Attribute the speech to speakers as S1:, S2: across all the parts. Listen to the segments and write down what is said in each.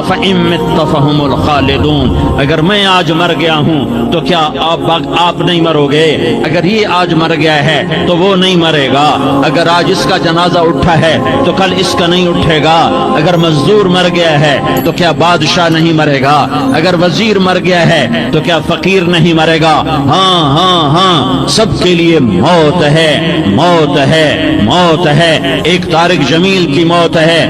S1: فَإِن مِتَّ فَهُمُ الْخَالِدُونَ، اگر میں آج مر گیا ہوں تو کیا آپ نہیں مرو گے؟ اگر یہ آج مر گیا ہے تو وہ نہیں مرے گا، اگر آج اس کا جنازہ اٹھا ہے تو کل اس کا نہیں اٹھے گا، اگر مزدور مر گیا ہے تو کیا بادشاہ نہیں مرے گا، اگر وزیر مر گیا ہے تو کیا فقیر نہیں مرے گا؟ ہاں ہاں ہاں، سب کے لیے موت ہے، موت ہے، موت ہے۔ ایک طارق جمیل کی موت ہے،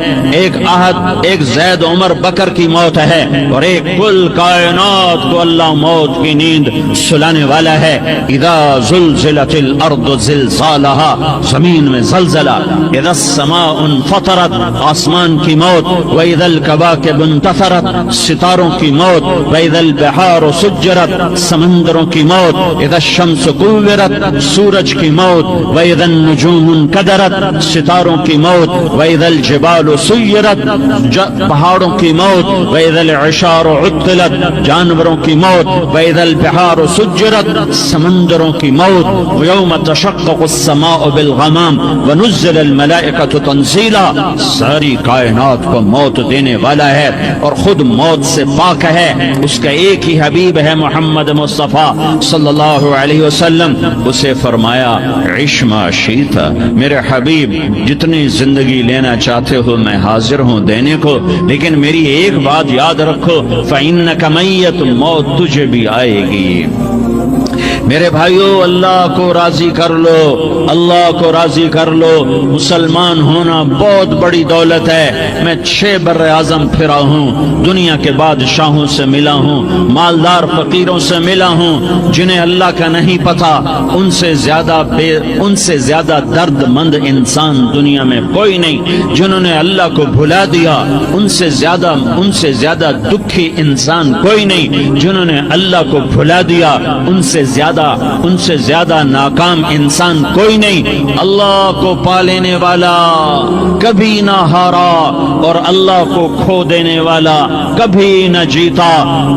S1: ایک احد، ایک زید عمر بکر کی موت ہے، اور ایک کل کائنات کو اللہ موت کی نیند سلانے والا ہے۔ اذا زلزلت الارض زلزالها، زمین میں زلزلہ، اذا السماء انفطرت، آسمان کی موت، واذا الكواكب انتثرت، ستاروں کی موت، واذا البحار سجرت، سمندروں کی موت، اذا الشمس كورت، سورج کی موت، واذا النجوم انكدرت، ستاروں کی موت، واذا الجبال سيرت، پہاڑوں کی موت، واذا العشار عطلت، جانوروں کی موت، واذا البحار سجرت، سمندروں کی موت، ويوم تشقق السماء بالغمام ونزل الملائكة تنزيلا، ساری کائنات کو موت دینے والا ہے اور خود موت سے پاک ہے۔ اس کا ایک ہی حبیب ہے محمد مصطفیٰ صلی اللہ علیہ وسلم، اسے فرمایا عش ما شئت، میرے حبیب جتنی زندگی لینا چاہتے ہو میں حاضر ہوں دینے کو، لیکن میری ایک بات یاد رکھو، فإنک میت، موت تجھے بھی آئے گی۔ میرے بھائیو، اللہ کو راضی کر لو، اللہ کو راضی کر لو۔ مسلمان ہونا بہت بڑی دولت ہے۔ میں 6 بر اعظم پھرا ہوں، دنیا کے بادشاہوں سے ملا ہوں، مالدار فقیروں سے ملا ہوں، جنہیں اللہ کا نہیں پتا، ان سے زیادہ درد مند انسان دنیا میں کوئی نہیں۔ جنہوں نے اللہ کو بھلا دیا ان سے زیادہ دکھی انسان کوئی نہیں۔ جنہوں نے اللہ کو بھلا دیا ان سے زیادہ ناکام انسان کوئی نہیں۔ اللہ کو پا لینے والا کبھی نہ ہارا، اور اللہ کو کھو دینے والا کبھی نہ جیتا۔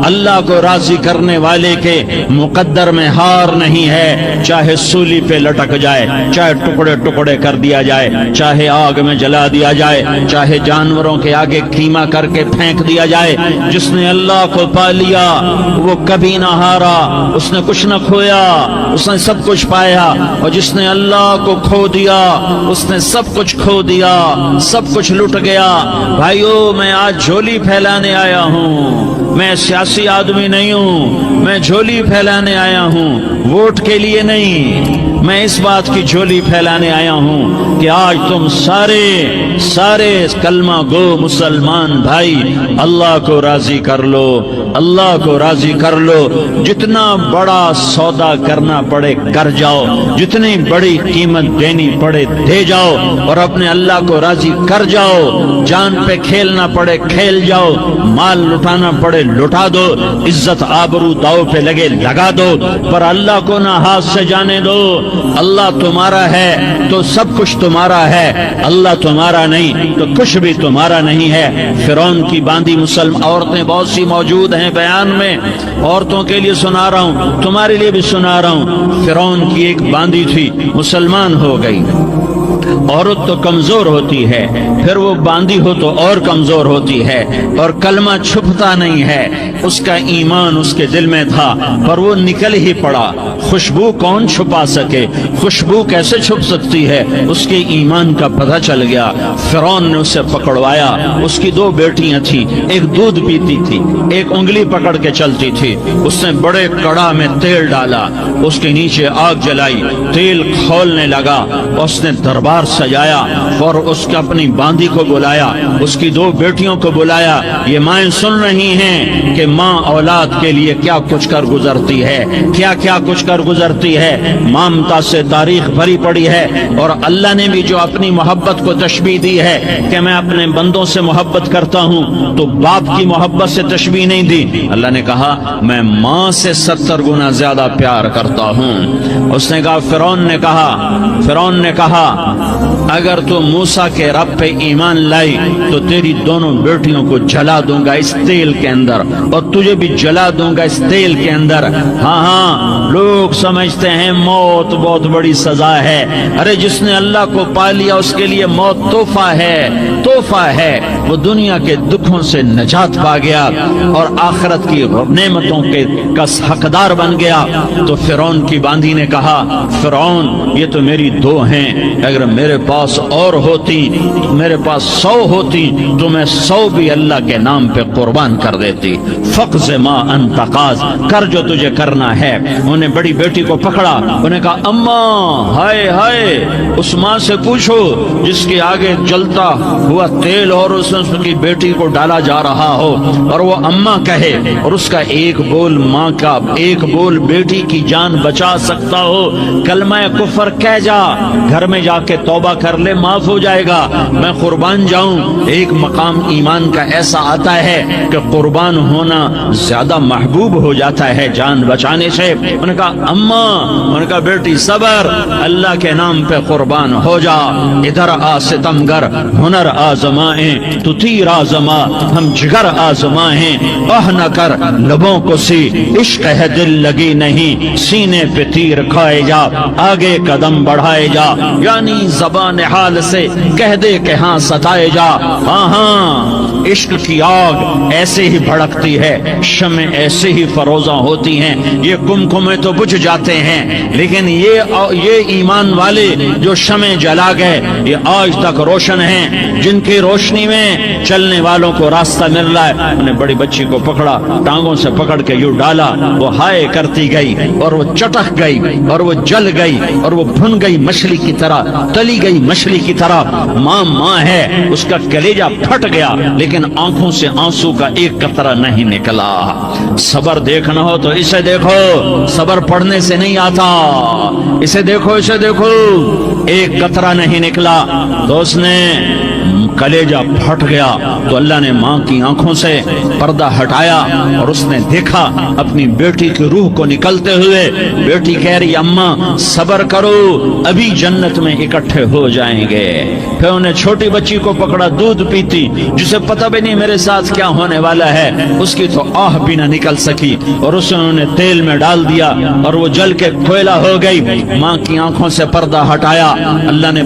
S1: اللہ کو راضی کرنے والے کے مقدر میں ہار نہیں ہے، چاہے سولی پہ لٹک جائے، چاہے ٹکڑے ٹکڑے کر دیا جائے، چاہے آگ میں جلا دیا جائے، چاہے جانوروں کے آگے کیما کر کے پھینک دیا جائے۔ جس نے اللہ کو پا لیا وہ کبھی نہ ہارا، اس نے کچھ نہ کھویا، اس نے سب کچھ پایا، اور جس نے اللہ کو کھو دیا اس نے سب کچھ کھو دیا، سب کچھ لٹ گیا۔ بھائیو، میں آج جھولی پھیلانے آیا ہوں، میں سیاسی آدمی نہیں ہوں، میں جھولی پھیلانے آیا ہوں، ووٹ کے لیے نہیں۔ میں اس بات کی جھولی پھیلانے آیا ہوں کہ آج تم سارے کلمہ گو مسلمان بھائی اللہ کو راضی کر لو، اللہ کو راضی کر لو۔ جتنا بڑا سودا کرنا پڑے کر جاؤ، جتنی بڑی قیمت دینی پڑے دے جاؤ، اور اپنے اللہ کو راضی کر جاؤ۔ جان پہ کھیلنا پڑے کھیل جاؤ، مال لٹانا پڑے لٹا دو، عزت آبرو داؤ پہ لگے لگا دو، پر اللہ کو نہ ہاتھ سے جانے دو۔ اللہ تمہارا ہے تو سب کچھ تمہارا ہے، اللہ تمہارا نہیں تو کچھ بھی تمہارا نہیں ہے۔ فرعون کی باندھی مسلم عورتیں بہت سی موجود ہیں بیان میں، عورتوں کے لیے سنا رہا ہوں، تمہارے لیے بھی سنا رہا ہوں۔ فرعون کی ایک باندھی تھی، مسلمان ہو گئی۔ عورت تو کمزور ہوتی ہے، پھر وہ باندھی ہو تو اور کمزور ہوتی ہے، اور کلمہ چھپتا نہیں ہے۔ اس کا ایمان اس کے دل میں تھا پر وہ نکل ہی پڑا۔ خوشبو کون چھپا سکے، خوشبو کیسے چھپ سکتی ہے؟ اس کے ایمان کا پتہ چل گیا۔ فرعون نے اسے پکڑوایا۔ اس کی 2 بیٹیاں تھیں، ایک دودھ پیتی تھی، ایک انگلی پکڑ کے چلتی تھی۔ اس نے بڑے کڑا میں تیل ڈالا، اس کے نیچے آگ جلائی، تیل کھولنے لگا، اس نے دربار سجایا اور اس کے اپنی باندھی کو بلایا، اس کی 2 بیٹیوں کو بلایا۔ یہ مائیں سن رہی ہیں کہ ماں اولاد کے لیے کیا کچھ کر گزرتی ہے، کیا کیا کچھ کر گزرتی ہے۔ مامتا سے تاریخ بھری پڑی ہے، اور اللہ نے بھی جو اپنی محبت کو تشبیہ دی ہے کہ میں اپنے بندوں سے محبت کرتا ہوں، تو باپ کی محبت سے تشبیہ نہیں دی۔ اللہ نے کہا میں ماں سے 70 گنا زیادہ پیار کرتا ہوں۔ اس نے کہا فرعون نے کہا اگر تو موسیٰ کے رب پہ ایمان لائی تو تیری دونوں بیٹیوں کو جلا دوں گا اس تیل کے اندر، اور تجھے بھی جلا دوں گا اس تیل کے اندر۔ ہاں لوگ سمجھتے ہیں موت بہت بڑی سزا ہے۔ ارے جس نے اللہ کو پا لیا اس کے لیے موت تحفہ ہے، تحفہ ہے۔ وہ دنیا کے دکھوں سے نجات پا گیا اور آخرت کی نعمتوں کے کا حقدار بن گیا۔ تو فرعون کی باندھی نے کہا فرعون یہ تو میری دو ہیں، اگر میرے پاس اور ہوتی، میرے پاس 100 ہوتی تو میں 100 بھی اللہ کے نام پہ قربان کر دیتی۔ فقض ما انت قاض، کر جو تجھے کرنا ہے۔ انہیں بڑی بیٹی کو پکڑا، انہیں کہا اماں ہائے ہائے، اس ماں سے پوچھو جس کے آگے جلتا ہوا تیل اور اس کی بیٹی کو ڈالا جا رہا ہو اور وہ اماں کہے اور اس کا ایک بول ماں کا، ایک بول بیٹی کی جان بچا سکتا ہو، کلمہ کفر کہہ جا، گھر میں جا کے توبہ کر لے، معاف ہو جائے گا، میں قربان جاؤں۔ ایک مقام ایمان کا ایسا آتا ہے کہ قربان ہونا زیادہ محبوب ہو جاتا ہے جان بچانے سے۔ انہوں نے کہا اماں، انہوں نے کہا بیٹی صبر، اللہ کے نام پہ قربان ہو جا۔ ادھر آ ستمگر، ہنر آزمائیں تو تیر آزما، ہم جگر آزمائیں، آہ نہ کر لبوں کو سی، عشق ہے دل لگی نہیں، سینے پہ تیر کھائے جا، آگے قدم بڑھائے جا، یعنی زبان حال سے کہہ دے کہ ہاں ستائے جا۔ ہاں ہاں عشق کی آگ ایسے ہی بھڑکتی ہے، شمع ایسے ہی فروزاں ہوتی ہیں، یہ کمکمے تو بجھ جاتے ہیں، لیکن یہ ایمان والے جو شمع جلا گئے یہ آج تک روشن ہیں، جن کی روشنی میں چلنے والوں کو راستہ مل رہا ہے۔ انہوں نے بڑی بچی کو پکڑا، ٹانگوں سے پکڑ کے یوں ڈالا، وہ ہائے کرتی گئی اور وہ چٹک گئی اور وہ جل گئی اور وہ بھن گئی مچھلی کی طرح، تلی گئی مچھلی کی طرح۔ ماں ماں ہے، اس کا کلیجہ پھٹ گیا لیکن آنکھوں سے آنسو کا ایک قطرہ نہیں نکلا۔ صبر دیکھنا ہو تو اسے دیکھو، صبر پڑھنے سے نہیں آتا، اسے دیکھو، اسے دیکھو، ایک قطرہ نہیں نکلا تو اس نے کلیجہ پھٹ گیا۔ تو اللہ نے ماں کی آنکھوں سے پردہ ہٹایا اور اس نے دیکھا اپنی بیٹی کی روح کو نکلتے ہوئے۔ بیٹی کہہ رہی اماں صبر کرو، ابھی جنت میں اکٹھے ہو جائیں گے۔ پھر انہیں چھوٹی بچی کو پکڑا، دودھ پیتی، جسے پتہ بھی نہیں میرے ساتھ کیا ہونے والا ہے، اس کی تو آہ بھی نہ نکل سکی اور اسے انہوں نے تیل میں ڈال دیا اور وہ جل کے کوئلہ ہو گئی۔ ماں کی آنکھوں سے پردہ ہٹایا، اللہ نے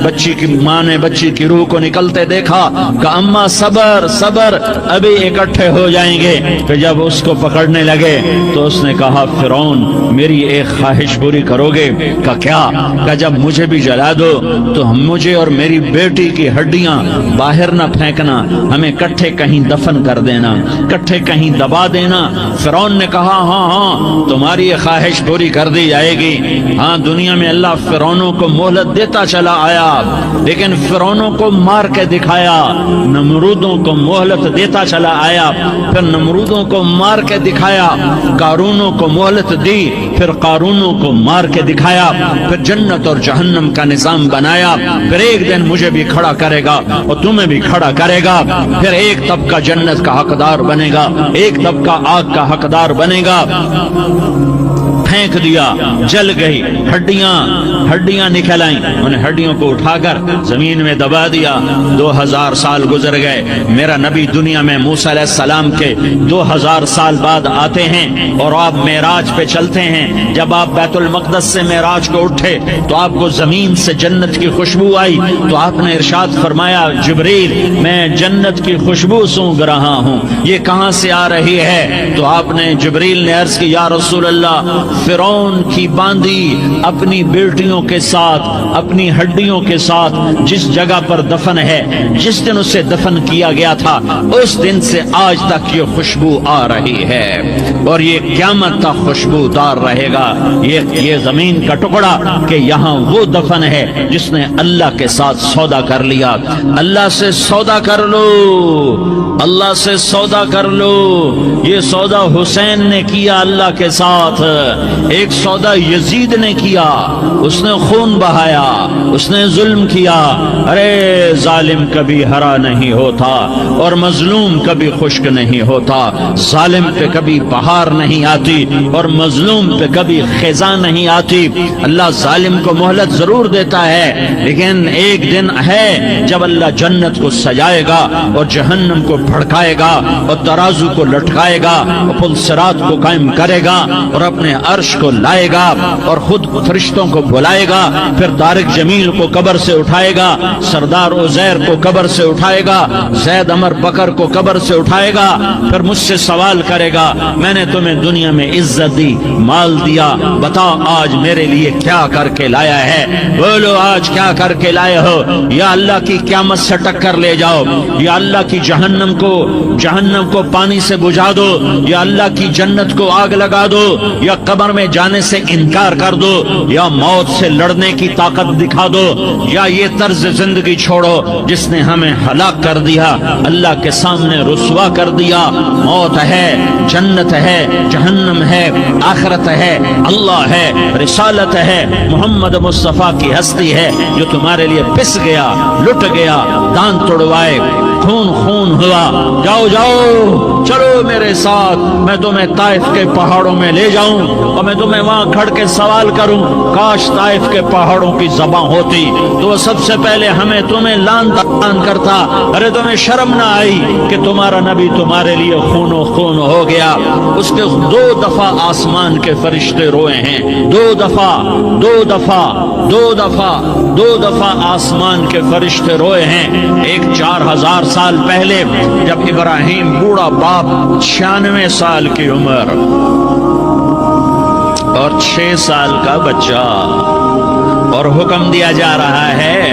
S1: ماں نے بچی کی روح کو نکلتے دیکھا کہ اماں صبر صبر، ابھی اکٹھے ہو جائیں گے۔ پھر جب اس کو پکڑنے لگے تو اس نے کہا فرعون میری ایک خواہش پوری کرو گے؟ کہ کیا؟ کہ جب مجھے بھی جلا دو تو مجھے اور میری بیٹی کی ہڈیاں باہر نہ پھینکنا، ہمیں کٹھے کہیں دفن کر دینا، کٹھے کہیں دبا دینا۔ فرعون نے کہا ہاں ہاں تمہاری یہ خواہش پوری کر دی جائے گی۔ ہاں دنیا میں اللہ فرعونوں کو مہلت دیتا چلا آیا، لیکن فرعونوں کو مار کے دکھایا، نمرودوں کو مہلت دیتا چلا آیا، پھر نمرودوں کو مار کے دکھایا، قارونوں کو مہلت دی، پھر قارونوں کو مار کے دکھایا، پھر جنت اور جہنم کا نظام بنایا۔ پھر ایک دن مجھے بھی کھڑا کرے گا اور تمہیں بھی کھڑا کرے گا، پھر ایک طبقہ جنت کا حقدار بنے گا، ایک طبقہ آگ کا حقدار بنے گا۔ پھینک دیا، جل گئی، ہڈیاں نکل آئیں، انہیں ہڈیوں کو اٹھا کر زمین میں دبا دیا۔ 2000 سال گزر گئے، میرا نبی دنیا میں موسیٰ علیہ السلام کے 2000 سال بعد آتے ہیں اور آپ معراج پہ چلتے ہیں۔ جب آپ بیت المقدس سے معراج کو اٹھے تو آپ کو زمین سے جنت کی خوشبو آئی، تو آپ نے ارشاد فرمایا جبریل میں جنت کی خوشبو سونگھ رہا ہوں، یہ کہاں سے آ رہی ہے؟ تو آپ نے جبریل نے عرض کی یا رسول اللہ فرعون کی باندھی اپنی بیٹیوں کے ساتھ، اپنی ہڈیوں کے ساتھ جس جگہ پر دفن ہے، جس دن اسے دفن کیا گیا تھا اس دن سے آج تک یہ خوشبو آ رہی ہے اور یہ قیامت تک خوشبو دار رہے گا۔ یہ زمین کا ٹکڑا کہ یہاں وہ دفن ہے جس نے اللہ کے ساتھ سودا کر لیا۔ اللہ سے سودا کر لو، اللہ سے سودا کر لو۔ یہ سودا حسین نے کیا اللہ کے ساتھ، ایک سودا یزید نے کیا، اس نے خون بہایا، اس نے ظلم کیا۔ ارے ظالم کبھی ہرا نہیں ہوتا اور مظلوم کبھی خشک نہیں ہوتا، ظالم پہ کبھی بہار نہیں آتی اور مظلوم پہ کبھی خزاں نہیں آتی۔ اللہ ظالم کو مہلت ضرور دیتا ہے، لیکن ایک دن ہے جب اللہ جنت کو سجائے گا اور جہنم کو بھڑکائے گا اور ترازو کو لٹکائے گا اور پل صراط کو قائم کرے گا اور اپنے عرش کو لائے گا اور خود فرشتوں کو بلائے گا، پھر طارق جمیل کو قبر سے اٹھائے گا، سردار عزیر کو قبر سے اٹھائے گا، زید عمر بکر کو قبر سے اٹھائے گا، پھر مجھ سے سوال کرے گا میں نے تمہیں دنیا میں عزت دی، مال دیا، بتاؤ آج میرے لیے کیا کر کے لایا ہے؟ بولو آج کیا کر کے لائے ہو؟ یا اللہ کی قیامت سے ٹکر لے جاؤ، یا اللہ کی جہنم کو پانی سے بجھا دو، یا اللہ کی جنت کو آگ لگا دو، یا قبر میں جانے سے انکار کر دو، یا موت سے لڑنے کی طاقت دکھا دو، یا یہ طرز زندگی چھوڑو جس نے ہمیں ہلاک کر دیا، اللہ کے سامنے رسوا کر دیا۔ موت ہے، جنت ہے، جہنم ہے، آخرت ہے، اللہ ہے، رسالت ہے، محمد مصطفیٰ کی ہستی ہے جو تمہارے لیے پس گیا، لٹ گیا، دان توڑوائے، خون ہوا۔ جاؤ جاؤ چلو میرے ساتھ، میں تمہیں طائف کے پہاڑوں میں لے جاؤں اور میں تمہیں وہاں کھڑ کے سوال کروں، کاش طائف کے پہاڑوں کی زبان ہوتی تو وہ سب سے پہلے ہمیں تمہیں لان تان کرتا۔ ارے تمہیں شرم نہ آئی کہ تمہارا نبی تمہارے لیے خون و خون ہو گیا؟ اس کے 2 دفعہ آسمان کے فرشتے روئے ہیں، 2 دفعہ آسمان کے فرشتے روئے ہیں۔ ایک 4000 سال پہلے جب ابراہیم بوڑھا باپ 96 سال کی عمر اور 6 سال کا بچہ، اور حکم دیا جا رہا ہے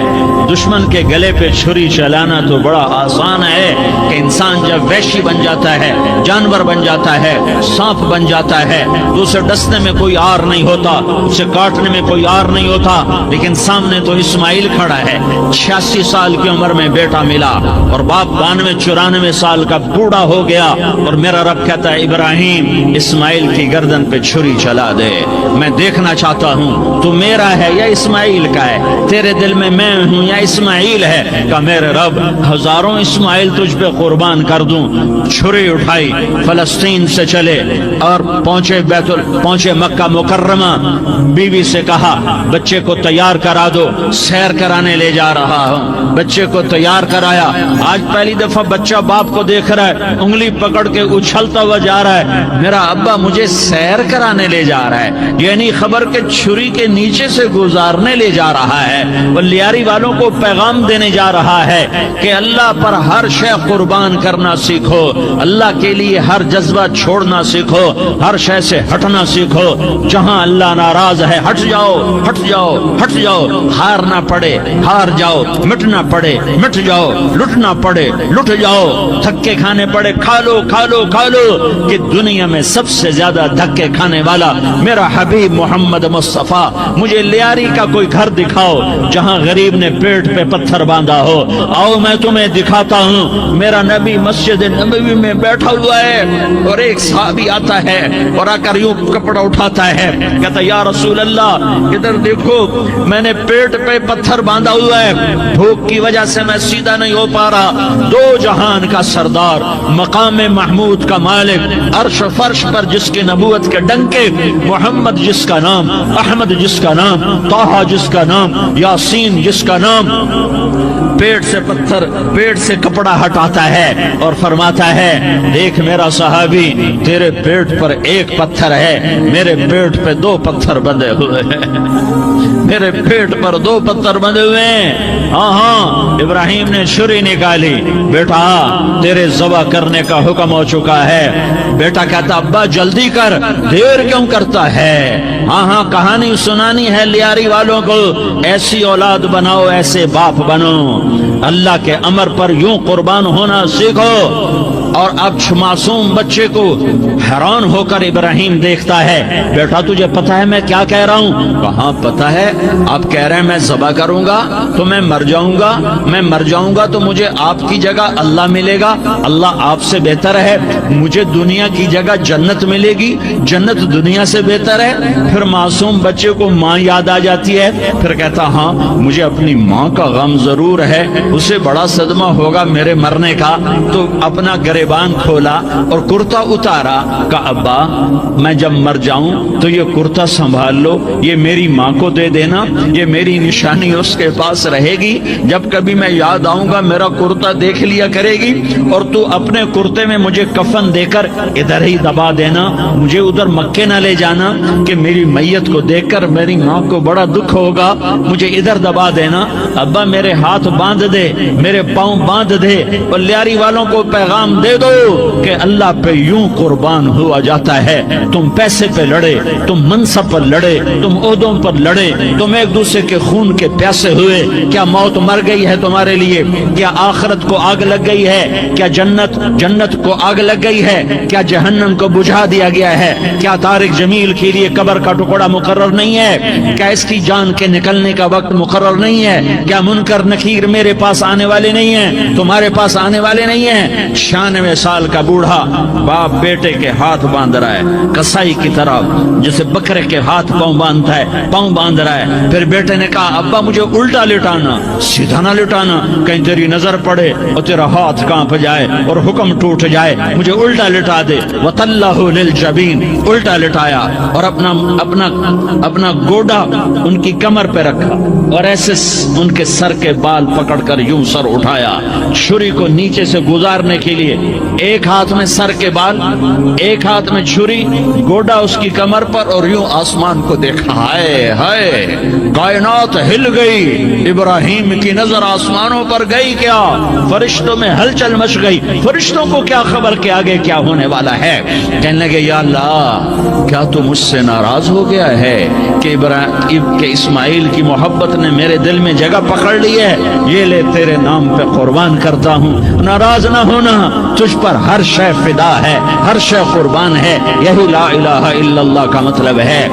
S1: دشمن کے گلے پہ چھری چلانا تو بڑا آسان ہے کہ انسان جب وحشی بن جاتا ہے، جانور بن جاتا ہے، سانپ بن جاتا ہے تو اسے ڈسنے میں کوئی آر نہیں ہوتا، اسے کاٹنے میں کوئی آر نہیں ہوتا، لیکن سامنے تو اسماعیل کھڑا ہے، 86 سال کی عمر میں بیٹا ملا اور باپ 92-94 سال کا بوڑھا ہو گیا، اور میرا رب کہتا ہے ابراہیم اسماعیل کی گردن پہ چھری چلا دے، میں دیکھنا چاہتا ہوں تو میرا ہے یا اسماعیل کا ہے، تیرے دل میں میں ہوں یا اسماعیل ہے؟ کہ میرے رب ہزاروں اسماعیل تجھ پہ قربان کر دوں۔ چھری اٹھائی، فلسطین سے چلے اور پہنچے مکہ مکرمہ، بیوی سے کہا بچے کو تیار کرا دو، سیر کرانے لے جا رہا ہوں، بچے کو تیار کرایا۔ آج پہلی دفعہ بچہ باپ کو دیکھ رہا ہے، انگلی پکڑ کے اچھلتا ہوا جا رہا ہے، میرا ابا مجھے سیر کرانے لے جا رہا ہے، یعنی خبر کے چھری کے نیچے سے گزارنے لے جا رہا ہے۔ وہ لیاری والوں کو پیغام دینے جا رہا ہے کہ اللہ پر ہر شے قربان کرنا سیکھو، اللہ کے لیے ہر جذبہ چھوڑنا سیکھو، ہر شے سے ہٹنا سیکھو، جہاں اللہ ناراض ہے ہٹ جاؤ، ہٹ جاؤ، ہٹ جاؤ، ہارنا پڑے ہار جاؤ، مٹنا پڑے مٹ جاؤ، لٹنا پڑے لٹ جاؤ، دھکے کھانے پڑے کھا لو کھا لو کھا لو، کہ دنیا میں سب سے زیادہ دھکے کھانے والا میرا حبیب محمد مصطفیٰ۔ مجھے لیاری کا کوئی گھر دکھاؤ جہاں غریب نے پیٹ پہ پتھر باندھا ہو، آؤ میں تمہیں دکھاتا ہوں۔ میرا نبی مسجد نبوی میں بیٹھا ہوا ہے اور ایک صحابی آتا ہے اور آ کر یوں کپڑا اٹھاتا ہے، کہتا یا رسول اللہ ادھر دیکھو، میں نے پیٹ پہ پتھر باندھا ہوا ہے، بھوک کی وجہ سے میں سیدھا نہیں ہو پا رہا۔ 2 جہان کا سردار، مقام محمود کا مالک، عرش و فرش پر جس کی نبوت کے ڈنکے، محمد جس کا نام، احمد جس کا نام، طٰہٰ جس کا نام، یاسین جس کا نام، پیٹ سے پتھر، پیٹ سے کپڑا ہٹاتا ہے اور فرماتا ہے دیکھ میرا صحابی، تیرے پیٹ پر 1 پتھر ہے، میرے پیٹ پہ 2 پتھر بندھے ہوئے ہیں، میرے پیٹ پر 2 پتھر بندھے ہوئے ہیں۔ ہاں ابراہیم نے چھری نکالی، بیٹا تیرے ذبح کرنے کا حکم ہو چکا ہے۔ بیٹا کہتا ابا جلدی کر، دیر کیوں کرتا ہے؟ ہاں کہانی سنانی ہے لیاری والوں کو، ایسی اولاد بناؤ، ایسے باپ بنو، اللہ کے امر پر یوں قربان ہونا سیکھو۔ اور اب معصوم بچے کو حیران ہو کر ابراہیم دیکھتا ہے، بیٹا تجھے پتا ہے میں کیا کہہ رہا ہوں؟ کہاں پتا ہے، آپ کہہ رہے ہیں میں ذبح کروں گا تو میں مر جاؤں گا، میں مر جاؤں گا تو مجھے آپ کی جگہ اللہ ملے گا، اللہ آپ سے بہتر ہے، مجھے دنیا کی جگہ جنت ملے گی، جنت دنیا سے بہتر ہے۔ پھر معصوم بچے کو ماں یاد آ جاتی ہے، پھر کہتا ہاں مجھے اپنی ماں کا غم ضرور ہے، اسے بڑا صدمہ ہوگا میرے مرنے کا، تو اپنا گرے گریبان کھولا اور کرتا اتارا، کہا ابا میں جب مر جاؤں تو یہ کرتا سنبھال لو، یہ میری ماں کو دے دینا، یہ میری نشانی اس کے پاس رہے گی، جب کبھی میں یاد آؤں گا میرا کرتا دیکھ لیا کرے گی، اور تو اپنے کرتے میں مجھے کفن دے کر ادھر ہی دبا دینا، مجھے ادھر مکے نہ لے جانا کہ میری میت کو دیکھ کر میری ماں کو بڑا دکھ ہوگا، مجھے ادھر دبا دینا۔ ابا میرے ہاتھ باندھ دے، میرے پاؤں باندھ دے، اور لیاری والوں کو پیغام دے دو کہ اللہ پہ یوں قربان ہوا جاتا ہے۔ تم پیسے پہ لڑے، تم منصب پر لڑے، تم عہدوں پر لڑے، تم ایک دوسرے کے خون کے پیاسے ہوئے، کیا موت مر گئی ہے تمہارے لیے؟ کیا آخرت کو آگ لگ گئی ہے؟ کیا جنت کو آگ لگ گئی ہے؟ کیا جہنم کو بجھا دیا گیا ہے؟ کیا طارق جمیل کے لیے قبر کا ٹکڑا مقرر نہیں ہے؟ کیا اس کی جان کے نکلنے کا وقت مقرر نہیں ہے؟ کیا منکر نکیر میرے پاس آنے والے نہیں ہیں، تمہارے پاس آنے والے نہیں ہیں؟ 96 سال کا بوڑھا باپ بیٹے کے ہاتھ باندھ رہا ہے کسائی کی طرح، جسے بکرے کے ہاتھ پاؤں باندھتا ہے، پاؤں باندھ رہا ہے۔ پھر بیٹے نے کہا ابا مجھے الٹا لٹانا، سیدھا نہ لٹانا، کہیں تیری نظر پڑے اور تیرا ہاتھ کانپ جائے اور حکم ٹوٹ جائے، مجھے الٹا لٹا دے۔ وَطَلَّهُ لِلْجَبِينِ، الٹا لٹایا اور اپنا گوڈا ان کی کمر پہ رکھا اور ایسے ان کے سر کے بال پکڑ کر یوں سر اٹھایا، چھری کو نیچے سے گزارنے کے لیے، ایک ہاتھ میں سر کے بال، ایک ہاتھ میں چھری، گوڈا اس کی کمر پر، اور یوں آسمان کو دیکھا۔ ہائے ہائے، کائنات ہل گئی، ابراہیم کی نظر آسمانوں پر گئی، کیا فرشتوں میں ہلچل مچ گئی، فرشتوں کو کیا خبر کہ آگے کیا ہونے والا ہے؟ کہنے لگے یا اللہ کیا تو مجھ سے ناراض ہو گیا ہے کہ اسماعیل کی محبت نے میرے دل میں جگہ پکڑ لی ہے؟ یہ لے تیرے نام پہ قربان کرتا ہوں۔ ناراض نہ ہونا، تجھ پر ہر شے فدا ہے، ہر شے قربان ہے، یہی لا الہ الا اللہ کا مطلب ہے۔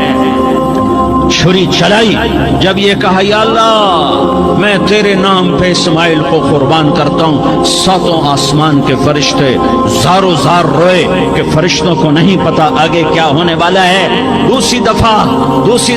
S1: چھری چلائی، جب یہ کہا یا اللہ میں تیرے نام پہ اسماعیل کو قربان کرتا ہوں، ساتوں آسمان کے فرشتے زارو زار روئے کہ فرشتوں کو نہیں پتا آگے کیا ہونے والا ہے۔ دوسری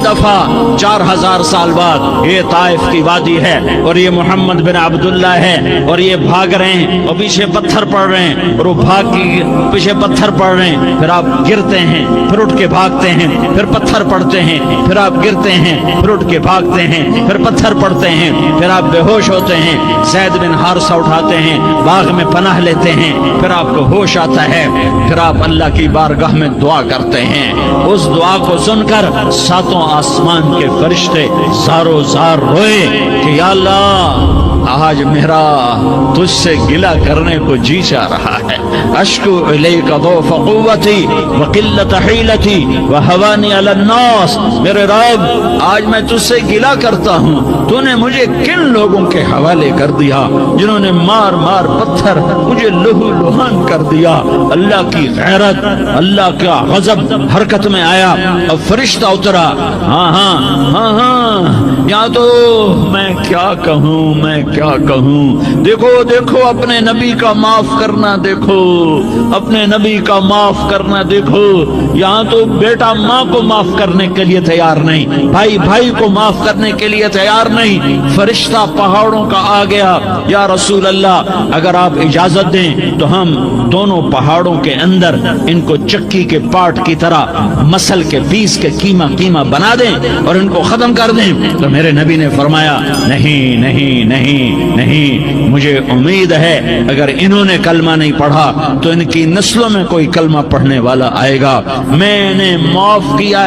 S1: دفعہ 4000 سال بعد یہ طائف کی وادی ہے اور یہ محمد بن عبداللہ ہے اور یہ بھاگ رہے ہیں اور پیچھے پتھر پڑ رہے ہیں، اور وہ بھاگ کے پیچھے پتھر پڑ رہے ہیں، پھر آپ گرتے ہیں، پھر اٹھ کے بھاگتے ہیں، پھر پتھر پڑتے ہیں، پھر آپ گرتے ہیں، پھر اٹھ کے بھاگتے ہیں، پھر پتھر پڑتے ہیں، پھر آپ بے ہوش ہوتے ہیں، زید بن حارثہ اٹھاتے ہیں، باغ میں پناہ لیتے ہیں، پھر آپ کو ہوش آتا ہے، پھر آپ اللہ کی بارگاہ میں دعا کرتے ہیں۔ اس دعا کو سن کر ساتوں آسمان کے فرشتے زارو زار روئے کہ یا اللہ آج میرا تجھ سے گلہ کرنے کو جی چاہ رہا ہے۔ اشکو الیک ضعف قوتی وقلت حیلتی وہوانی علی الناس، میرے رب آج میں تجھ سے گلہ کرتا ہوں، تو نے مجھے کن لوگوں کے حوالے کر دیا جنہوں نے مار مار پتھر مجھے لہو لہان کر دیا۔ اللہ کی غیرت، اللہ کا غضب حرکت میں آیا اور فرشتہ اترا۔ ہاں یا تو میں کیا کہوں، دیکھو اپنے نبی کا معاف کرنا، دیکھو اپنے نبی کا معاف کرنا، دیکھو یہاں تو بیٹا ماں کو معاف کرنے کے لیے تیار نہیں، بھائی کو معاف کرنے کے لیے تیار نہیں۔ فرشتہ پہاڑوں کا آ گیا، یا رسول اللہ اگر آپ اجازت دیں تو ہم دونوں پہاڑوں کے اندر ان کو چکی کے پاٹ کی طرح مسل کے پیس کے کیما بنا دیں اور ان کو ختم کر دیں۔ تو میرے نبی نے فرمایا نہیں نہیں نہیں نہیں، مجھے امید ہے اگر انہوں نے کلمہ نہیں پڑھا تو ان کی نسلوں میں کوئی کلمہ پڑھنے والا آئے گا۔ میں نے معاف کیا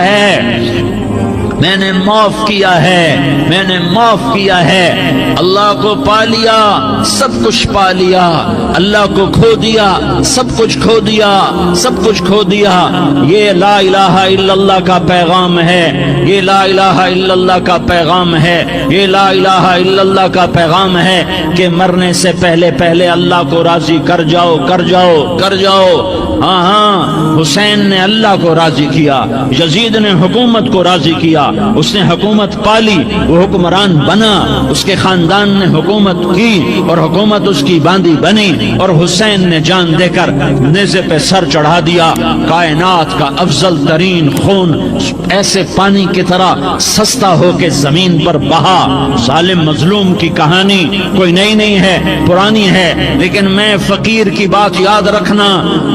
S1: ہے، اللہ کو پا لیا، سب کچھ پا لیا، اللہ کو کھو دیا، سب کچھ کھو دیا۔ یہ لا الہ الا اللہ کا پیغام ہے، یہ لا الہ الا اللہ کا پیغام ہے، یہ لا الہ الا اللہ کا پیغام ہے کہ مرنے سے پہلے اللہ کو راضی کر جاؤ۔ ہاں ہاں، حسین نے اللہ کو راضی کیا، یزید نے حکومت کو راضی کیا، اس نے حکومت پالی، وہ حکمران بنا، اس کے خاندان نے حکومت کی اور حکومت اس کی باندھی بنی، اور حسین نے جان دے کر نیزے پہ سر چڑھا دیا۔ کائنات کا افضل ترین خون ایسے پانی کی طرح سستا ہو کے زمین پر بہا۔ ظالم مظلوم کی کہانی کوئی نئی نہیں ہے، پرانی ہے، لیکن میں فقیر کی بات یاد رکھنا،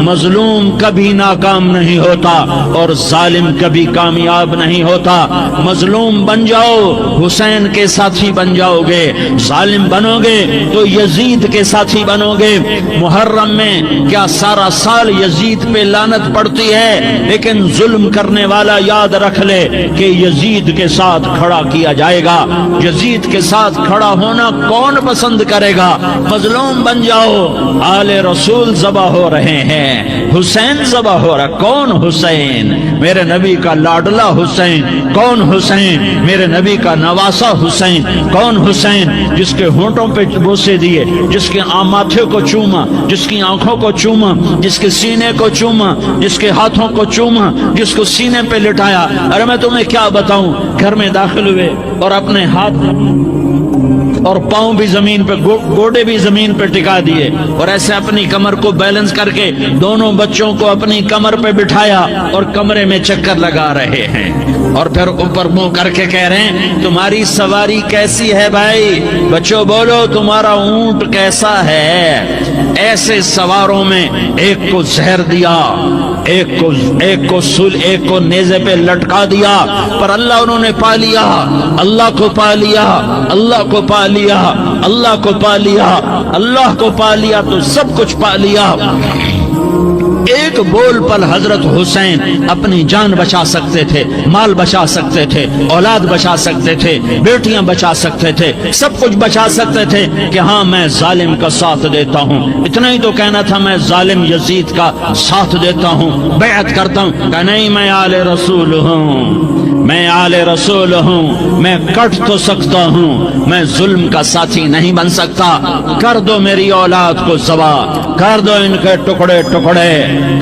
S1: مظلوم کبھی ناکام نہیں ہوتا اور ظالم کبھی کامیاب نہیں ہوتا۔ مظلوم بن جاؤ حسین کے ساتھی بن جاؤ گے، ظالم بنو گے تو یزید کے ساتھی بنو گے۔ محرم میں کیا سارا سال یزید پہ لعنت پڑتی ہے، لیکن ظلم کرنے والا یاد رکھ لے کہ یزید کے ساتھ کھڑا کیا جائے گا۔ یزید کے ساتھ کھڑا ہونا کون پسند کرے گا؟ مظلوم بن جاؤ۔ آل رسول ذبح ہو رہے ہیں، حسین ذبح ہو رہا۔ کون حسین؟ میرے نبی کا لاڈلا حسین۔ کون حسین؟ میرے نبی کا نواسا حسین۔ کون حسین؟ جس کے ہونٹوں پہ بوسے دیے، جس کے ماتھے کو چوما، جس کی آنکھوں کو چوما، جس کے سینے کو چوما، جس کے ہاتھوں کو چوما، جس کو سینے پہ لٹایا۔ ارے میں تمہیں کیا بتاؤں، گھر میں داخل ہوئے اور اپنے ہاتھ اور پاؤں بھی زمین پہ، گوڑے بھی زمین پہ ٹکا دیے، اور ایسے اپنی کمر کو بیلنس کر کے دونوں بچوں کو اپنی کمر پہ بٹھایا اور کمرے میں چکر لگا رہے ہیں، اور پھر اوپر منہ کر کے کہہ رہے ہیں تمہاری سواری کیسی ہے بھائی؟ بچوں بولو تمہارا اونٹ کیسا ہے؟ ایسے سواروں میں ایک کو زہر دیا، ایک کو نیزے پہ لٹکا دیا، پر اللہ انہوں نے پا لیا، اللہ کو پا لیا، اللہ کو پا لیا، اللہ کو پا لیا، اللہ کو پا لیا تو سب کچھ پا لیا۔ ایک بول پر حضرت حسین اپنی جان بچا سکتے تھے، مال بچا سکتے تھے، اولاد بچا سکتے تھے، بیٹیاں بچا سکتے تھے، سب کچھ بچا سکتے تھے کہ ہاں میں ظالم کا ساتھ دیتا ہوں۔ اتنا ہی تو کہنا تھا میں ظالم یزید کا ساتھ دیتا ہوں، بیعت کرتا ہوں، کہ نہیں میں آل رسول ہوں، میں آل رسول ہوں، میں کٹ تو سکتا ہوں، میں ظلم کا ساتھی نہیں بن سکتا۔ کر دو میری اولاد کو ذبح، کر دو ان کے ٹکڑے ٹکڑے،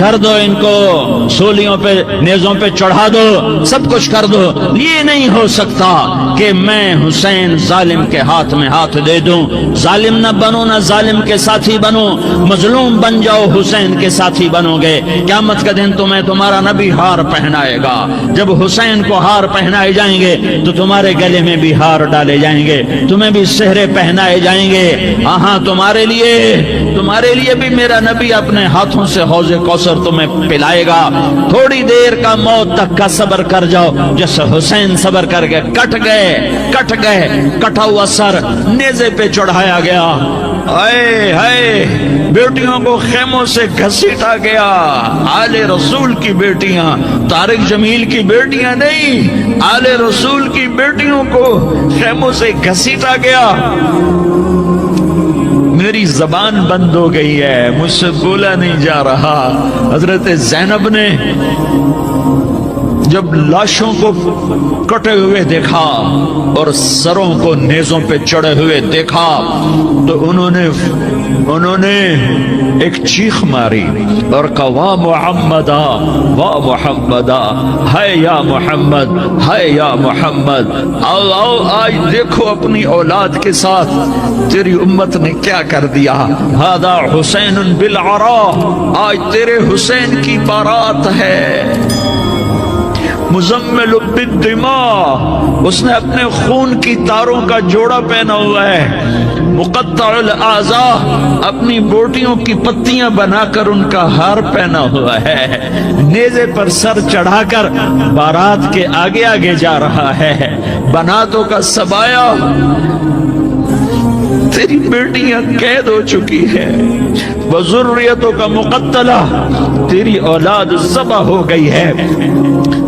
S1: کر دو ان کو سولیوں پہ نیزوں پہ چڑھا دو، سب کچھ کر دو۔ یہ نہیں ہو سکتا کہ میں حسین ظالم کے ہاتھ میں ہاتھ دے دوں۔ ظالم نہ بنو، نہ ظالم کے ساتھی بنو، مظلوم بن جاؤ، حسین کے ساتھی بنو گے۔ قیامت کا دن تمہیں تمہارا نبی ہار پہنائے گا۔ جب حسین کو ہار پہنائے جائیں گے تو تمہارے گلے میں بھی ہار ڈالے جائیں گے، تمہیں بھی سہرے پہنائے جائیں گے۔ ہاں تمہارے لیے بھی میرا نبی اپنے ہاتھوں سے حوض کوثر تمہیں پلائے گا۔ تھوڑی دیر کا موت تک کا صبر کر جاؤ، جیسے حسین صبر کر کے کٹ گئے، کٹا ہوا سر نیزے پہ چڑھایا گیا۔ اے ہائے، بیٹیوں کو خیموں سے گھسیٹا گیا۔ آل رسول کی بیٹیاں، طارق جمیل کی بیٹیاں نہیں، آل رسول کی بیٹیوں کو خیموں سے گھسیٹا گیا۔ میری زبان بند ہو گئی ہے، مجھ سے بولا نہیں جا رہا۔ حضرت زینب نے جب لاشوں کو کٹے ہوئے دیکھا اور سروں کو نیزوں پہ چڑھے ہوئے دیکھا تو انہوں نے ایک چیخ ماری اور کہا واہ محمدا، واہ محمدا، ہے یا محمد، ہے یا محمد۔ آؤ آج دیکھو اپنی اولاد کے ساتھ تیری امت نے کیا کر دیا۔ ہذا حسین بالعراء، آج تیرے حسین کی بارات ہے۔ مزمل بالدماء، اس نے اپنے خون کی تاروں کا جوڑا پہنا ہوا ہے۔ مقطع الاعضاء، اپنی بوٹیوں کی پتیاں بنا کر ان کا ہار پہنا ہوا ہے۔ نیزے پر سر چڑھا کر بارات کے آگے آگے جا رہا ہے۔ بناتوں کا سبایا، تیری بیٹیاں قید ہو چکی ہے۔ وذریتوں کا مقتلہ، تیری اولاد ذبح ہو گئی ہے۔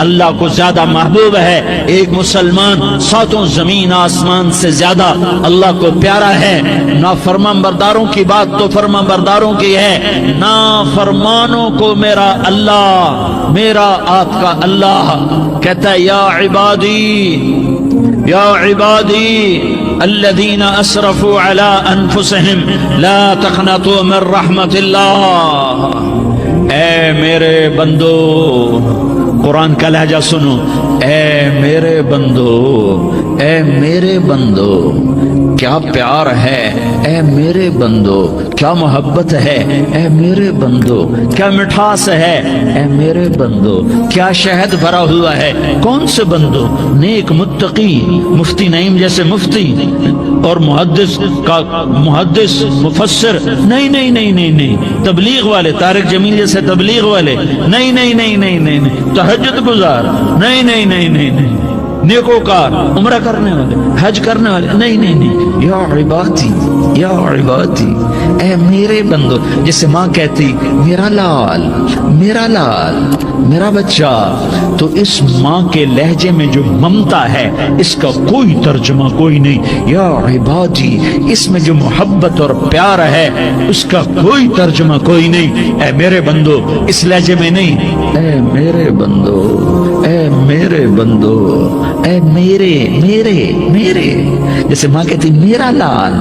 S1: اللہ کو زیادہ محبوب ہے. ایک مسلمان ساتوں زمین آسمان سے زیادہ اللہ کو پیارا ہے. نافرمان برداروں کی بات تو فرما برداروں کی ہے, نافرمانوں کو میرا اللہ, میرا آپ کا اللہ کہتا ہے یا عبادی الذین اسرفوا علی انفسهم لا تقنطوا من رحمت اللہ. اے میرے بندو, قرآن کا لہجہ سنو, اے میرے بندو, اے میرے بندو, کیا پیار ہے, اے میرے بندو, کیا محبت ہے, اے میرے بندو, کیا مٹھاس ہے, اے میرے بندو, کیا شہد بھرا ہوا ہے. کون سے بندو؟ نیک متقی, مفتی نعیم جیسے مفتی اور محدث کا محدث مفسر, نہیں نہیں نہیں نہیں نہیں, تبلیغ والے, طارق جمیل جیسے تبلیغ والے, نہیں نہیں نہیں نہیں نہیں, تہجد گزار, نہیں نہیں نہیں نہیں نہیں, نیکوکار, عمرہ کرنے والے, حج کرنے والے, نہیں نہیں نہیں. یا عبادی, یا عبادی, اے میرے بندو. جسے ماں کہتی میرا لال, میرا لال, میرا بچہ, تو اس ماں کے لہجے میں جو ممتا ہے اس کا کوئی ترجمہ کوئی نہیں. یا عبادی, اس میں جو محبت اور پیار ہے اس کا کوئی ترجمہ کوئی نہیں. اے میرے بندو, اس لہجے میں نہیں, اے میرے بندو, اے میرے بندو, اے میرے میرے میرے. جیسے ماں کہتی میرا لال,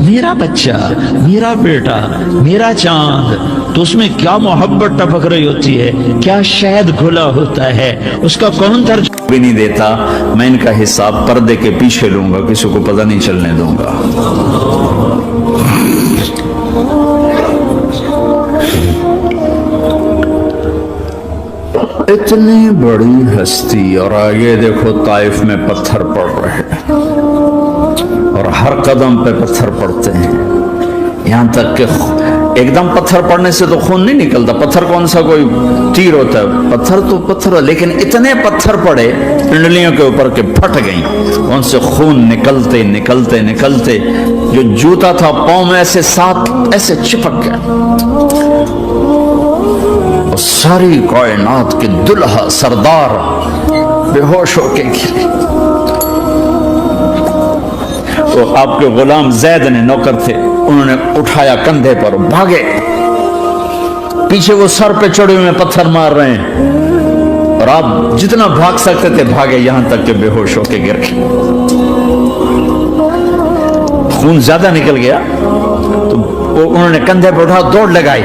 S1: میرا بچہ, میرا بیٹا, میرا چاند, تو اس میں کیا محبت ٹپک رہی ہوتی ہے, کیا شہد گھلا ہوتا ہے, اس کا کون ترجمہ
S2: بھی نہیں دیتا. میں ان کا حساب پردے کے پیچھے لوں گا, کسی کو پتہ نہیں چلنے دوں گا. اتنی بڑی ہستی, اور آگے دیکھو طائف میں پتھر پڑ رہے ہیں اور ہر قدم پہ پتھر پڑتے ہیں, یہاں تک کہ ایک دم پتھر پڑنے سے تو خون نہیں نکلتا. پتھر کون سا کوئی تیر ہوتا ہے, پتھر تو پتھر, لیکن اتنے پتھر پڑے پنڈلیوں کے اوپر کے پھٹ گئیں, ان سے خون نکلتے نکلتے نکلتے جو جوتا تھا پاؤں میں ایسے ساتھ ایسے چپک گیا. ساری کائنات کے دلہا سردار بے ہوش ہو کے گرے. تو آپ کے غلام زید نے, نوکر تھے, انہوں نے اٹھایا کندھے پر, بھاگے. پیچھے وہ سر پہ چڑھے ہوئے پتھر مار رہے ہیں, اور آپ جتنا بھاگ سکتے تھے بھاگے, یہاں تک کہ بے ہوش ہو کے گر گئے. خون زیادہ نکل گیا تو انہوں نے کندھے پہ اٹھا, دوڑ لگائی,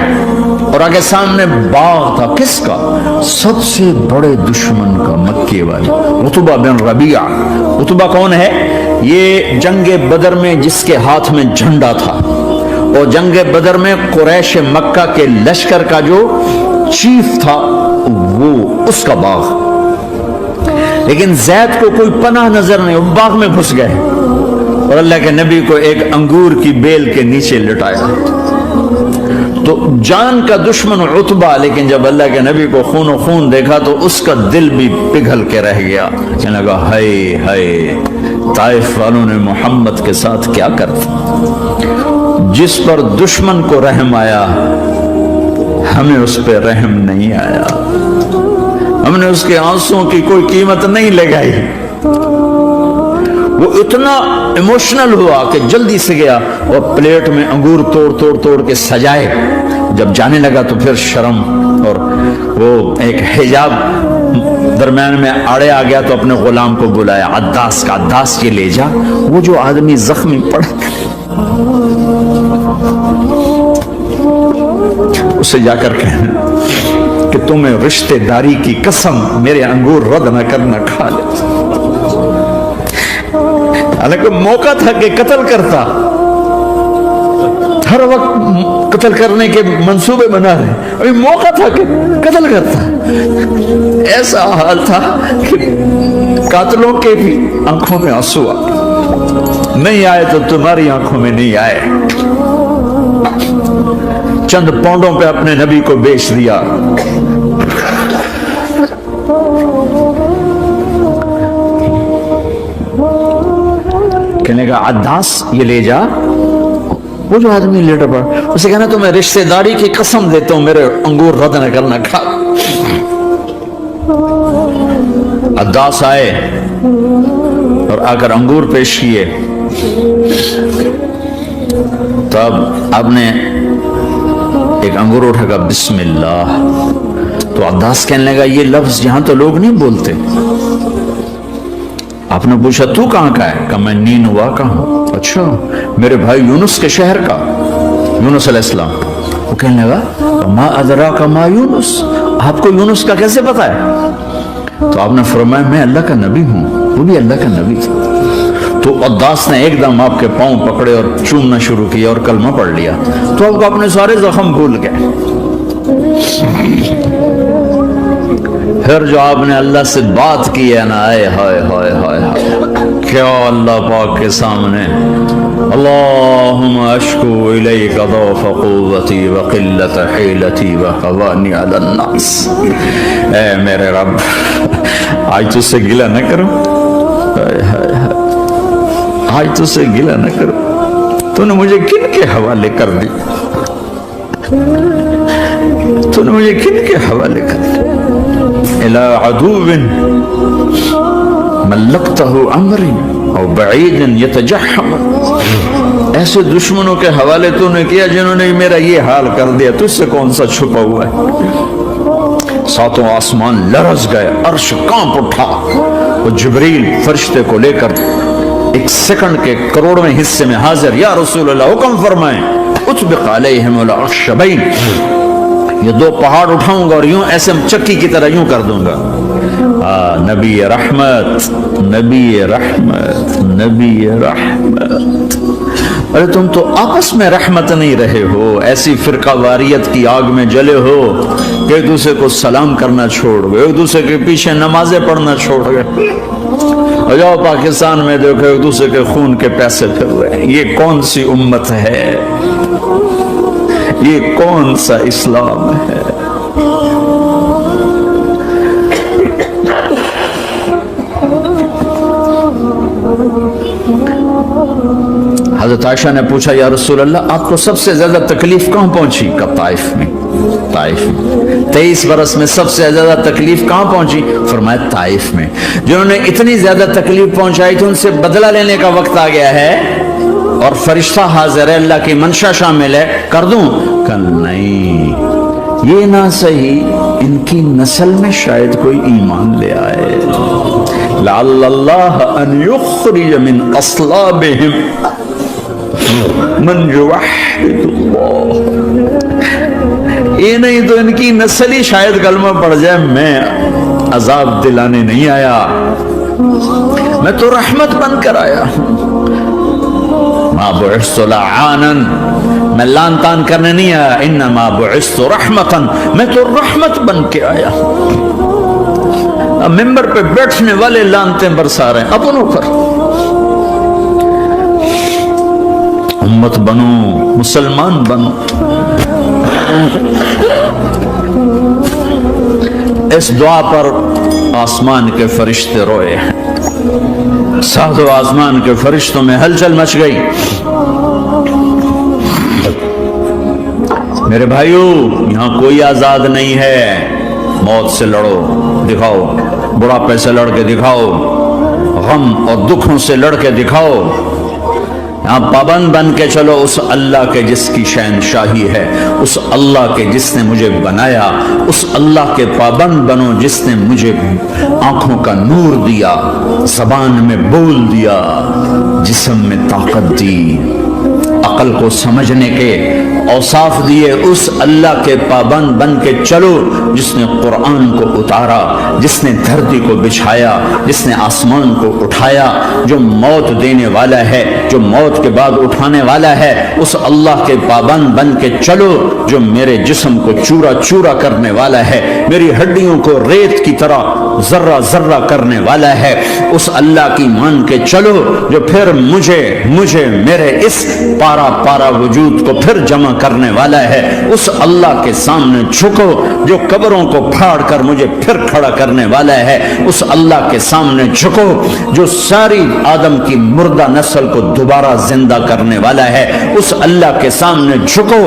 S2: اور آگے سامنے باغ تھا. کس کا؟ سب سے بڑے دشمن کا, مکے والے عتبہ بن ربیعہ. عتبہ کون ہے؟ یہ جنگ بدر میں جس کے ہاتھ میں جھنڈا تھا, اور جنگ بدر میں قریش مکہ کے لشکر کا جو چیف تھا وہ اس کا باغ. لیکن زید کو کوئی پناہ نظر نہیں, وہ باغ میں گھس گئے اور اللہ کے نبی کو ایک انگور کی بیل کے نیچے لٹایا. تو جان کا دشمن عتبہ, لیکن جب اللہ کے نبی کو خون و خون دیکھا تو اس کا دل بھی پگھل کے رہ گیا. کہنے لگا ہائے ہائے, طائف والوں نے محمد کے ساتھ کیا کرتا. جس پر دشمن کو رحم آیا ہمیں اس پہ رحم نہیں آیا, ہم نے اس کے آنسوں کی کوئی قیمت نہیں لگائی. وہ اتنا ایموشنل ہوا کہ جلدی سے گیا اور پلیٹ میں انگور توڑ توڑ توڑ کے سجائے. جب جانے لگا تو پھر شرم اور وہ ایک حجاب درمیان میں آڑے آ گیا, تو اپنے غلام کو بلایا, عداس کا, عداس کے لے جا وہ جو آدمی زخمی پڑ, اسے جا کر کہنا کہ تمہیں رشتہ داری کی قسم میرے انگور رد نہ کرنا, کھا لے. حالانکہ موقع تھا کہ قتل کرتا, ہر وقت قتل کرنے کے منصوبے بنا رہے, ابھی موقع تھا کہ قتل کرتا. ایسا حال تھا کہ قاتلوں کے بھی آنکھوں میں آنسو آ, نہیں آئے تو تمہاری آنکھوں میں نہیں آئے. چند پاؤنڈوں پہ اپنے نبی کو بیچ دیا. کہنے کا عداس یہ لے جا, وہ جو آدمی لیٹا پڑا, اسے کہنا تو میں رشتہ داری کی قسم دیتا ہوں میرے انگور رد نہ کرنا, کھا. عداس آئے اور آ کر انگور پیش کیے، تو اب آپ نے ایک انگور اٹھا کر بسم اللہ، تو عداس کہنے لگا یہ لفظ یہاں تو لوگ نہیں بولتے۔ آپ نے پوچھا تو کہاں کا ہے؟ کہا میں نینوا کا ہوں۔ اچھا، میرے بھائی یونس کے شہر کا، یونس علیہ السلام۔ وہ کہنے لگا ما ادراک ما یونس، آپ کو یونس کا کیسے پتا ہے؟ تو آپ نے فرمایا میں اللہ کا نبی ہوں، وہ بھی اللہ کا نبی تھا۔ تو عداس نے ایک دم آپ کے پاؤں پکڑے اور چومنا شروع کیا اور کلمہ پڑھ لیا، تو آپ کو اپنے سارے زخم بھول گئے۔ پھر جو آپ نے اللہ سے بات کی ہے نا، آئے ہائے ہائے ہائے ہائے، کیا اللہ پاک کے سامنے اللہم اشکو الیک ضعف قوتی وقلت حیلتی وحوانی علی الناس، اے میرے رب آج تجھ سے گلہ نہ کرو، آج تجھ سے گلہ نہ کرو، تو نے مجھے کن کے حوالے کر دی، تو نے مجھے کن کے حوالے کر دی، الى عدو ملکتہ عمری او بعید یتجحم، ایسے دشمنوں کے حوالے تو نے کیا جنہوں نے میرا یہ حال کر دیا، تجھ سے کون سا چھپا ہوا ہے۔ ساتوں آسمان لرز گئے، عرش کانپ اٹھا، وہ جبریل فرشتے کو لے کر ایک سیکنڈ کے کروڑویں حصے میں حاضر، یا رسول اللہ حکم فرمائیں اطبق علیہم الاخشبین، یہ دو پہاڑ اٹھاؤں گا اور یوں ایسے چکی کی طرح یوں کر دوں گا۔ نبی رحمت، نبی رحمت، نبی رحمت۔ ارے تم تو آپس میں رحمت نہیں رہے ہو، ایسی فرقہ واریت کی آگ میں جلے ہو کہ ایک دوسرے کو سلام کرنا چھوڑ گئے، ایک دوسرے کے پیچھے نمازیں پڑھنا چھوڑ گئے۔ اور جاؤ پاکستان میں دیکھو ایک دوسرے کے خون کے پیسے پھر رہے ہیں۔ یہ کون سی امت ہے؟ یہ کون سا اسلام ہے؟ حضرت عائشہ نے پوچھا یا رسول اللہ آپ کو سب سے زیادہ تکلیف کہاں پہنچی؟ کہ طائف میں، طائف میں 23 برس میں سب سے زیادہ تکلیف کہاں پہنچی؟ فرمایا طائف میں۔ جنہوں نے اتنی زیادہ تکلیف پہنچائی تھی ان سے بدلہ لینے کا وقت آ گیا ہے، اور فرشتہ حاضر ہے، اللہ کی منشا شامل ہے، کر دوں؟ کہ نہیں، یہ نہ صحیح، ان کی نسل میں شاید کوئی ایمان لے آئے، لعل اللہ ان یخرج من اصلابہم من یوحد اللہ، یہ نہیں تو ان کی نسل ہی شاید کلمہ پڑھ جائے۔ میں عذاب دلانے نہیں آیا، میں تو رحمت بن کر آیا ہوں۔ ما بعثت لعانا، میں لان تان کرنے نہیں آیا، انما بعثت رحمتا، میں تو رحمت بن کے آیا۔ اب ممبر پہ بیٹھنے والے لانتے برسا رہے ہیں اپنوں پر۔ امت بنو، مسلمان بنو۔ اس دعا پر آسمان کے فرشتے روئے ہیں، سات و آسمان کے فرشتوں میں ہلچل مچ گئی۔ میرے بھائیو، یہاں کوئی آزاد نہیں ہے، موت سے لڑو، دکھاؤ، بڑھاپے سے لڑ کے دکھاؤ، غم اور دکھوں سے لڑ کے دکھاؤ، یہاں پابند بن کے چلو اس اللہ کے جس کی شہنشاہی ہے، اس اللہ کے جس نے مجھے بنایا، اس اللہ کے پابند بنو جس نے مجھے آنکھوں کا نور دیا، زبان میں بول دیا، جسم میں طاقت دی، عقل کو سمجھنے کے اوصاف دیے، اس اللہ کے پابند بن کے چلو جس نے قرآن کو اتارا، جس نے دھرتی کو بچھایا، جس نے آسمان کو اٹھایا، جو موت دینے والا ہے، جو موت کے بعد اٹھانے والا ہے، اس اللہ کے پابند بن کے چلو جو میرے جسم کو چورا چورا کرنے والا ہے، میری ہڈیوں کو ریت کی طرح ذرہ ذرہ کرنے والا ہے، اس اللہ کی مان کے چلو جو پھر مجھے میرے اس پارا پارا وجود کو پھر جمع کرنے والا ہے، اس اللہ کے سامنے جھکو جو قبروں کو پھاڑ کر مجھے پھر کھڑا کرنے والا ہے، اس اللہ کے سامنے جھکو جو ساری آدم کی مردہ نسل کو دوبارہ زندہ کرنے والا ہے، اس اللہ کے سامنے جھکو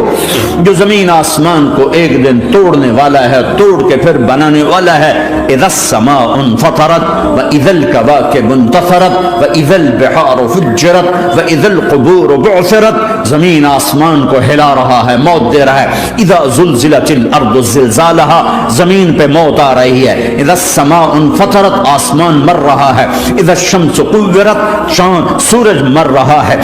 S2: جو زمین آسمان کو ایک دن توڑنے والا ہے، توڑ کے پھر بنانے والا ہے، اذا السماء انفطرت واذا الكواكب انتثرت واذا البحار فجرت واذا القبور بعثرت. زمین آسمان کو ہلا رہا ہے، موت دے رہا ہے. اذا زلزلت الارض زلزالها، زمین پہ موت آ رہی ہے. اذا السماء انفطرت، آسمان مر رہا ہے. اذا الشمس قورت، چاند سورج مر رہا ہے.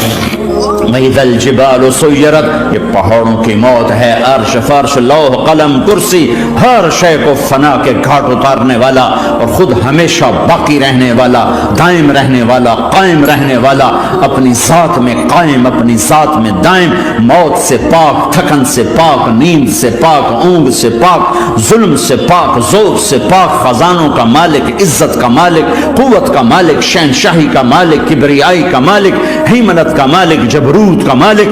S2: وَإِذَا الْجِبَالُ سُيِّرَتْ، یہ پہاڑوں کی موت ہے. عرش فرش لوح قلم کرسی ہر شے کو فنا کے گھاٹ اتارنے والا اور خود ہمیشہ باقی رہنے والا، دائم رہنے والا، قائم رہنے والا، اپنی ذات میں قائم، اپنی ذات میں دائم، موت سے پاک، تھکن سے پاک، نیند سے پاک، اونگ سے پاک، ظلم سے پاک، ذوق سے پاک، خزانوں کا مالک، عزت کا مالک، قوت کا مالک، شہنشاہی کا مالک، کبریائی کا مالک، ہیمنت کا مالک، جبروت کا مالک،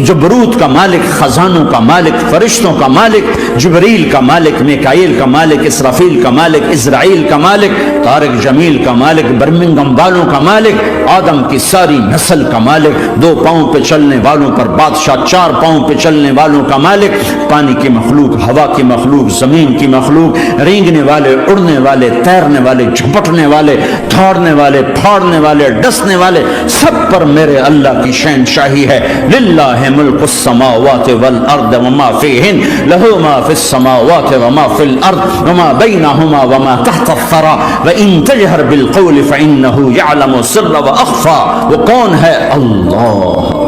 S2: جبروت کا مالک، خزانوں کا مالک، فرشتوں کا مالک، جبریل کا مالک، میکائیل کا مالک، اسرافیل کا مالک، اسرائیل کا مالک، طارق جمیل کا مالک، برمنگم والوں کا مالک، آدم کی ساری نسل کا مالک، 2 پاؤں پہ چلنے والوں پر بادشاہ، 4 پاؤں پہ چلنے والوں کا مالک، پانی کی مخلوق، ہوا کی مخلوق، زمین کی مخلوق، رینگنے والے، اڑنے والے، تیرنے والے، جھپٹنے والے، دھاڑنے والے، پھاڑنے والے، ڈسنے والے، سب پر میرے اللہ کی شہنشاہی ہے. للہ ملک السماوات والارض وما فیہن، لہ ما فی السماوات وما فی الارض وما بینہما وما تحت الثری وان تجہر بالقول فانہ یعلم السر واخفی. وہ کون ہے؟ اللہ.